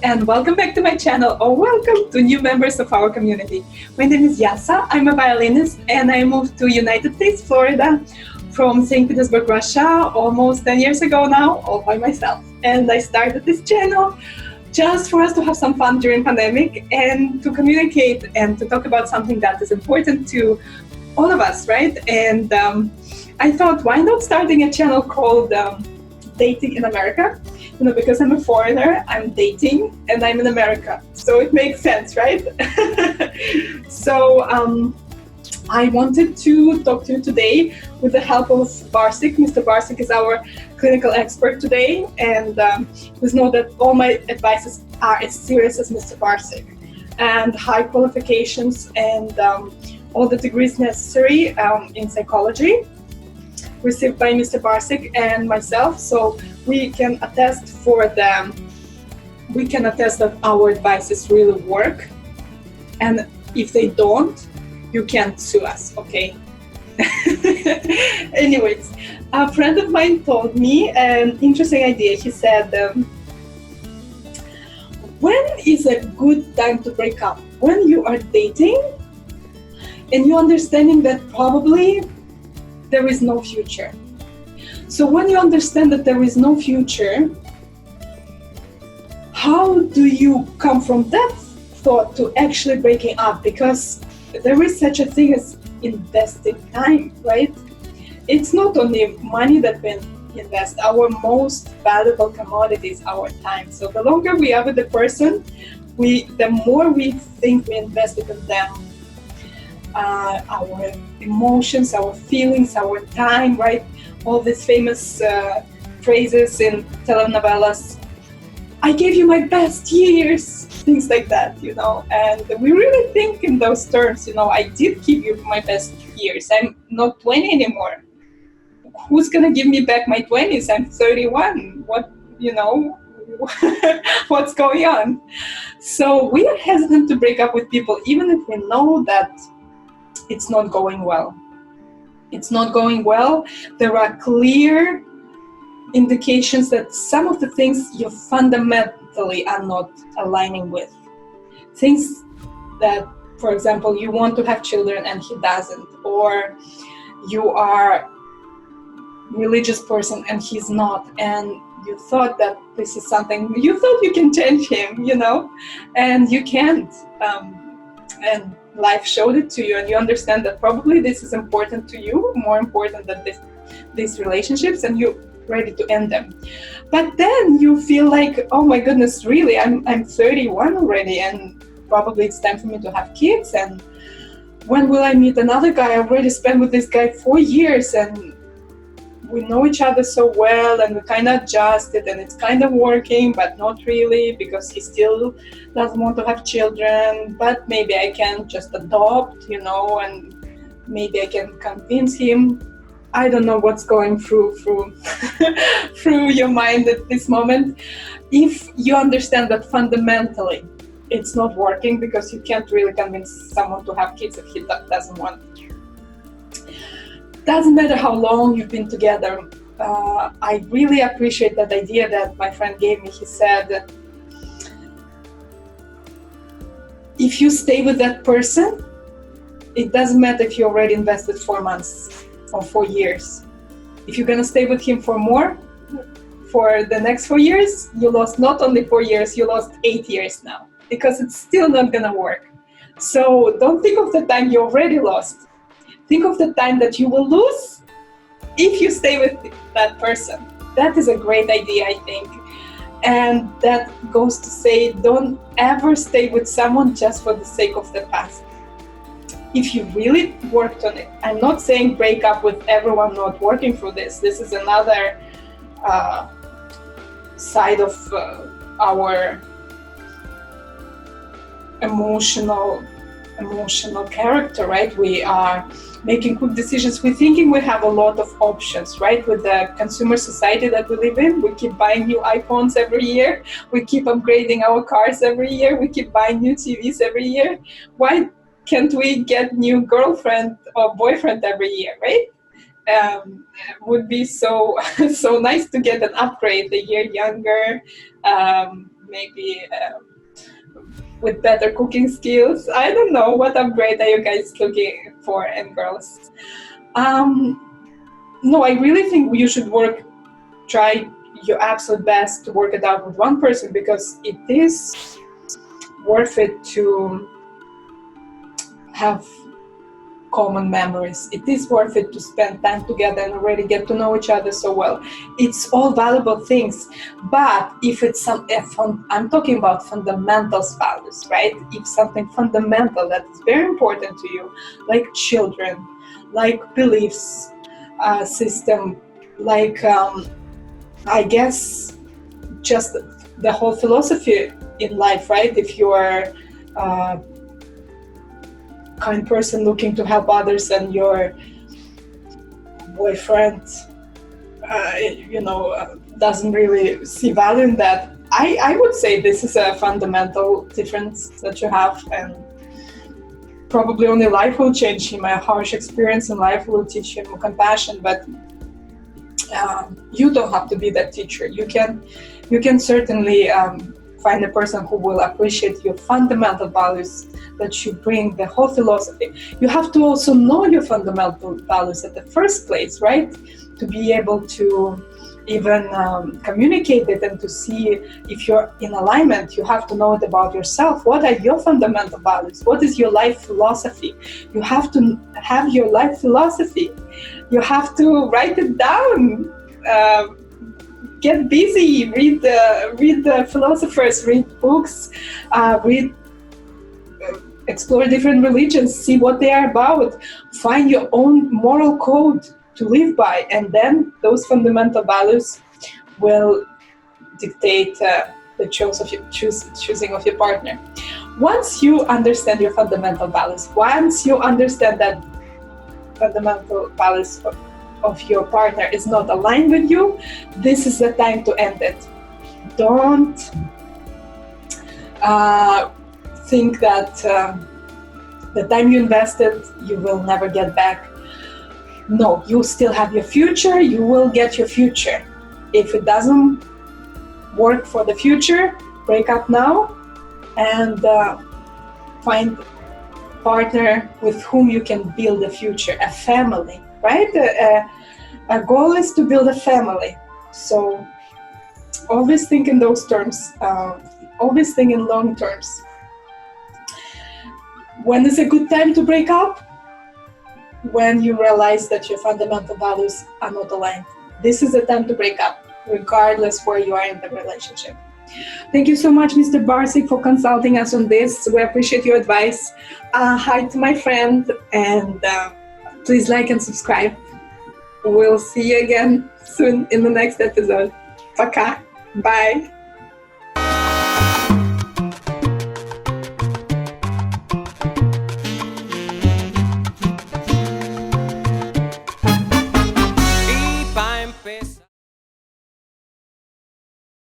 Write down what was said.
and welcome back to my channel, or welcome to new members of our community. My name is Yasa, I'm a violinist, and I moved to United States, Florida from St. Petersburg, Russia almost 10 years ago now, all by myself. And I started this channel just for us to have some fun during pandemic and to communicate and to talk about something that is important to all of us, right? And I thought, why not starting a channel called Dating in America? Because I'm a foreigner, I'm dating, and I'm in America. So it makes sense, right? So I wanted to talk to you today with the help of Barsik. Mr. Barsik is our clinical expert today, and please know that all my advices are as serious as Mr. Barsik, and high qualifications and all the degrees necessary in psychology received by Mr. Barsik and myself, so we can attest that our advices really work, and if they don't, you can't sue us, okay? Anyways, a friend of mine told me an interesting idea. He said, when is a good time to break up? When you are dating and you're understanding that probably there is no future. So when you understand that there is no future, how do you come from that thought to actually breaking up? Because there is such a thing as investing time, right? It's not only money that we invest. Our most valuable commodity is our time. So the longer we are with the person, the more we think we invested in them. Our emotions, our feelings, our time, right? All these famous phrases in telenovelas. I gave you my best years, things like that, and we really think in those terms, I did give you my best years. I'm not 20 anymore. Who's gonna give me back my 20s? I'm 31. What's going on? So we are hesitant to break up with people, even if we know that it's not going well. It's not going well. There are clear indications that some of the things you fundamentally are not aligning with. Things that, for example, you want to have children and he doesn't, or you are religious person and he's not, and you thought that this is something, you thought you can change him, and you can't. And life showed it to you, and you understand that probably this is important to you, more important than these relationships, and you're ready to end them. But then you feel like, oh my goodness, really, I'm 31 already, and probably it's time for me to have kids, and when will I meet another guy? I already spent with this guy 4 years, and we know each other so well, and we kind of adjusted, and it's kind of working, but not really, because he still doesn't want to have children. But maybe I can just adopt, and maybe I can convince him. I don't know what's going through through your mind at this moment. If you understand that fundamentally it's not working, because you can't really convince someone to have kids if he doesn't want it. Doesn't matter how long you've been together. I really appreciate that idea that my friend gave me. He said, if you stay with that person, it doesn't matter if you already invested 4 months or 4 years. If you're gonna stay with him for the next 4 years, you lost not only 4 years, you lost 8 years now, because it's still not gonna work. So don't think of the time you already lost. Think of the time that you will lose if you stay with that person. That is a great idea, I think. And that goes to say, don't ever stay with someone just for the sake of the past. If you really worked on it, I'm not saying break up with everyone not working through this. This is another side of our emotional character, right? We are making quick decisions. We're thinking we have a lot of options, right? With the consumer society that we live in, we keep buying new iPhones every year. We keep upgrading our cars every year. We keep buying new TVs every year. Why can't we get new girlfriend or boyfriend every year, right? Would be so nice to get an upgrade, a year younger, maybe with better cooking skills. I don't know, what upgrade are you guys looking for, and girls? No, I really think you should try your absolute best to work it out with one person, because it is worth it to have common memories. It is worth it to spend time together and already get to know each other so well. It's all valuable things. But if it's I'm talking about fundamentals values, right? If something fundamental that is very important to you, like children, like beliefs system, like I guess just the whole philosophy in life, right? If you are kind person looking to help others, and your boyfriend doesn't really see value in that, I would say this is a fundamental difference that you have, and probably only life will change him. A harsh experience in life will teach him compassion, but you don't have to be that teacher. You can certainly find a person who will appreciate your fundamental values that you bring, the whole philosophy. You have to also know your fundamental values at the first place, right? To be able to even communicate it and to see if you're in alignment. You have to know it about yourself. What are your fundamental values? What is your life philosophy? You have to have your life philosophy. You have to write it down. Get busy, read the philosophers, read books, explore different religions, see what they are about, find your own moral code to live by, and then those fundamental values will dictate the choosing of your partner. Once you understand your fundamental values, once you understand that fundamental values of your partner is not aligned with you, this is the time to end it. Don't think that the time you invested you will never get back. No, you still have your future. You will get your future. If it doesn't work for the future, break up now and find a partner with whom you can build a future, a family, right? A goal is to build a family. So always think in those terms. Always think in long terms. When is a good time to break up? When you realize that your fundamental values are not aligned. This is the time to break up, regardless where you are in the relationship. Thank you so much, Mr. Barsic, for consulting us on this. We appreciate your advice. Hi to my friend, and please like and subscribe. We'll see you again soon in the next episode. Пока. Bye.